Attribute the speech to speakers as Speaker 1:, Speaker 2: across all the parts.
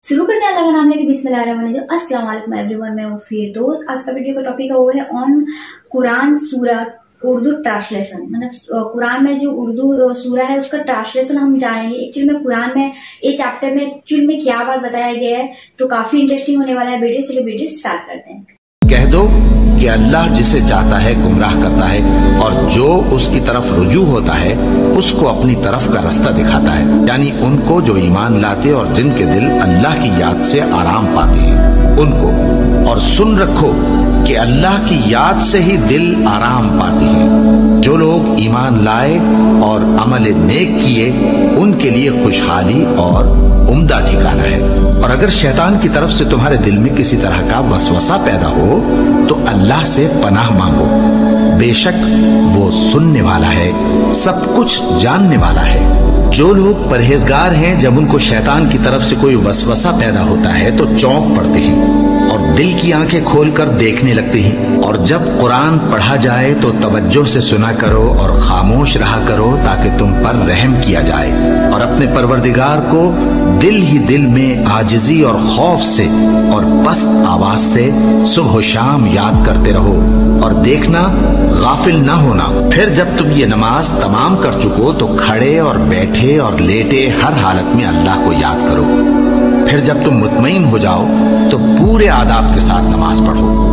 Speaker 1: शुरू करते हैं अल्लाह का नाम लेके बिस्मिल्लाहिर्रहमानिर्रहीम। अस्सलाम वालेकुम एवरीवन, मैं हूँ फिरदौस। आज का वीडियो का टॉपिक है वो है ऑन कुरान सूरा उर्दू ट्रांसलेशन। मतलब कुरान में जो उर्दू सूरा है उसका ट्रांसलेशन हम जानेंगे। एक्चुअली में कुरान में ये चैप्टर में एक्चुअली में क्या बात बताया गया है, तो काफी इंटरेस्टिंग होने वाला है वीडियो। चलो वीडियो स्टार्ट करते हैं।
Speaker 2: कह दो कि अल्लाह जिसे चाहता है गुमराह करता है और जो उसकी तरफ रुजू होता है उसको अपनी तरफ का रास्ता दिखाता है, यानी उनको जो ईमान लाते और जिनके दिल अल्लाह की याद से आराम पाते हैं उनको। और सुन रखो कि अल्लाह की याद से ही दिल आराम पाते हैं। जो लोग ईमान लाए और अमल नेक किए उनके लिए खुशहाली और उम्दा ठिकाना है। और अगर शैतान की तरफ से तुम्हारे दिल में किसी तरह का वसवसा पैदा हो तो अल्लाह से पनाह मांगो, बेशक वो सुनने वाला है, सब कुछ जानने वाला है। जो लोग परहेजगार हैं, जब उनको शैतान की तरफ से कोई वसवसा पैदा होता है तो चौंक पड़ते हैं और दिल की आंखें खोलकर देखने लगते हैं। और जब कुरान पढ़ा जाए तो तवज्जो से सुना करो और खामोश रहा करो ताकि तुम पर रहम किया जाए। और अपने परवरदिगार को दिल ही दिल में आजिजी और खौफ से और पस्त आवाज से सुबह शाम याद करते रहो। और देखना गाफिल ना होना। फिर जब तुम ये नमाज तमाम कर चुको तो खड़े और बैठे और लेटे हर हालत में अल्लाह को याद करो। फिर जब तुम मुतमईन हो जाओ तो पूरे आदाब के साथ नमाज पढ़ो।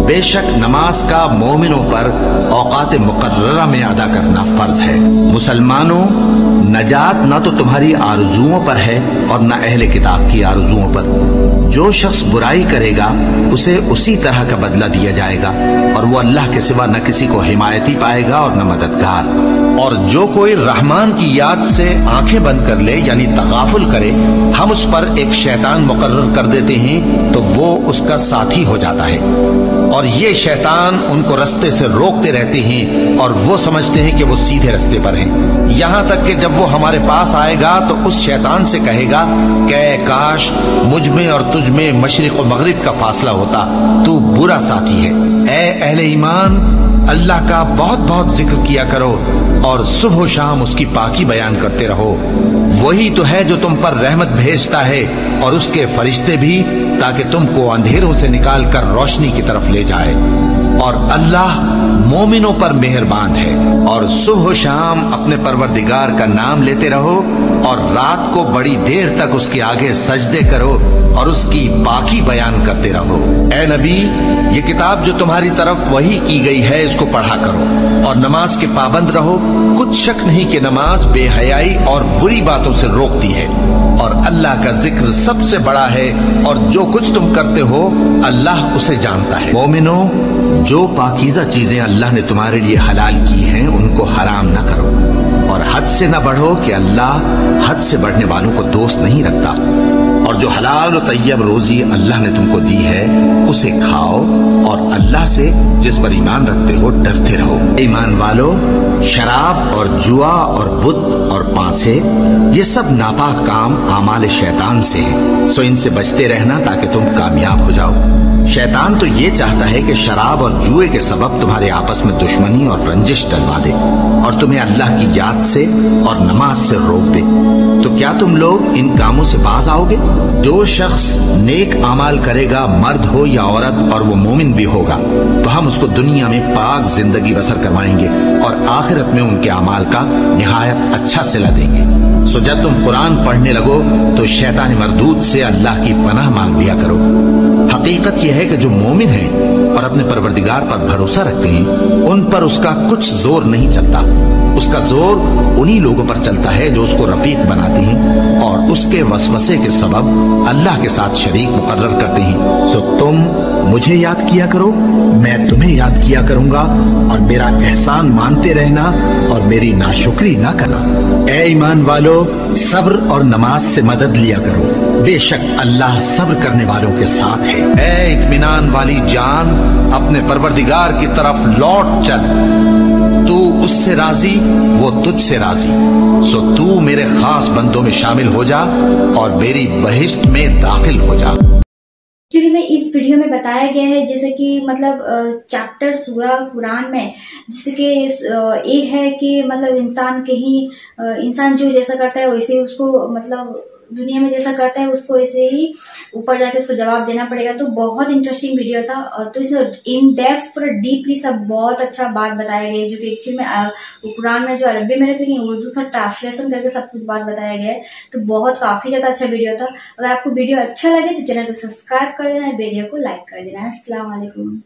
Speaker 2: बेशक नमाज का मोमिनों पर औकात मुकर्ररा में अदा करना फर्ज है। मुसलमानों, नजात ना तो तुम्हारी आरजुओं पर है और न अहले किताब की आरजुओं पर। जो शख्स बुराई करेगा उसे उसी तरह का बदला दिया जाएगा और वो अल्लाह के सिवा न किसी को हिमायती पाएगा और न मददगार। और जो कोई रहमान की याद से आंखें बंद कर ले यानी तगाफुल करे, हम उस पर एक शैतान मुकर्रर कर देते हैं तो वो उसका साथी हो जाता है। और ये शैतान उनको रास्ते से रोकते रहते हैं और वो समझते हैं कि वो सीधे रास्ते पर हैं। यहाँ तक कि जब वो हमारे पास आएगा तो उस शैतान से कहेगा कि काश मुझ में और तुझ में मशरिक और मगरिब का फासला होता, तू बुरा साथी है। ए अहले ईमान, अल्लाह का बहुत बहुत जिक्र किया करो और सुबह शाम उसकी पाकी बयान करते रहो। वही तो है जो तुम पर रहमत भेजता है और उसके फरिश्ते भी, ताकि तुमको अंधेरों से निकाल कर रोशनी की तरफ ले जाए। और अल्लाह मोमिनों पर मेहरबान है। और सुबह शाम अपने परवरदिगार का नाम लेते रहो और रात को बड़ी देर तक उसके आगे सजदे करो और उसकी पाकी बयान करते रहो। ए नबी, ये किताब जो तुम्हारी तरफ वही की गई है इसको पढ़ा करो और नमाज के पाबंद रहो। कुछ शक नहीं कि नमाज बेहयाई और बुरी बातों से रोकती है और अल्लाह का जिक्र सबसे बड़ा है और जो कुछ तुम करते हो अल्लाह उसे जानता है। मोमिनो, जो पाकीज़ा चीजें अल्लाह ने तुम्हारे लिए हलाल की हैं उनको हराम न करो और हद से न बढ़ो कि अल्लाह हद से बढ़ने वालों को दोस्त नहीं रखता। और जो हलाल और तैयब रोजी अल्लाह ने तुमको दी है उसे खाओ और अल्लाह से जिस पर ईमान रखते हो डरते रहो। ईमान वालो, शराब और जुआ और बुत और पांसे ये सब नापाक काम आमाल शैतान से है, सो इनसे बचते रहना ताकि तुम कामयाब हो जाओ। शैतान तो ये चाहता है कि शराब और जुए के सबब तुम्हारे आपस में दुश्मनी और रंजिश डलवा दे और तुम्हें अल्लाह की याद से और नमाज से रोक दे। तो क्या तुम लोग इन कामों से बाज आओगे? जो शख्स नेक अमाल करेगा, मर्द हो या औरत, और वो मोमिन भी होगा, तो हम उसको दुनिया में पाक जिंदगी बसर करवाएंगे और आखिरत में उनके अमाल का निहायत अच्छा सिला देंगे। सो जब तुम कुरान पढ़ने लगो तो शैतान मरदूद से अल्लाह की पनाह मांग लिया करो। हकीकत यह है कि जो मोमिन हैं और अपने परवरदिगार पर भरोसा रखते हैं उन पर उसका कुछ जोर नहीं चलता। उसका जोर उन्हीं लोगों पर चलता है जो उसको रफीक बनाते हैं और उसके वसवसे के सबब अल्लाह के साथ शरीक मुकर्रर करते हैं। सो तुम मुझे याद किया करो, मैं तुम्हें याद किया करूंगा और मेरा एहसान मानते रहना और मेरी नाशुक्री ना करना। ए ईमान वालो, सब्र और नमाज से मदद लिया करो, बेशक अल्लाह सब्र करने वालों के साथ है। ए इत्मीनान वाली जान, अपने परवरदिगार की तरफ लौट चल। तू उससे राजी, वो तुझसे राजी। सो तू मेरे खास बंदों में शामिल हो जा और मेरी बहिश्त में दाखिल हो जा।
Speaker 1: एक्चुअली में इस वीडियो में बताया गया है जैसे कि मतलब चैप्टर सूरा कुरान में जैसे कि ये है कि मतलब इंसान जो जैसा करता है वैसे उसको मतलब दुनिया में जैसा करता है उसको ऐसे ही ऊपर जाके उसको जवाब देना पड़ेगा। तो बहुत इंटरेस्टिंग वीडियो था। तो इसमें इन डेप्थ पूरा डीपली सब बहुत अच्छा बात बताया गया है, जो कि एक्चुअली में कुरान में जो अरबी में रहते लेकिन उर्दू का ट्रांसलेशन करके सब कुछ बात बताया गया है। तो बहुत काफी ज्यादा अच्छा वीडियो था। अगर आपको वीडियो अच्छा लगे तो चैनल को सब्सक्राइब कर देना, वीडियो को लाइक कर देना। अस्सलाम वालेकुम।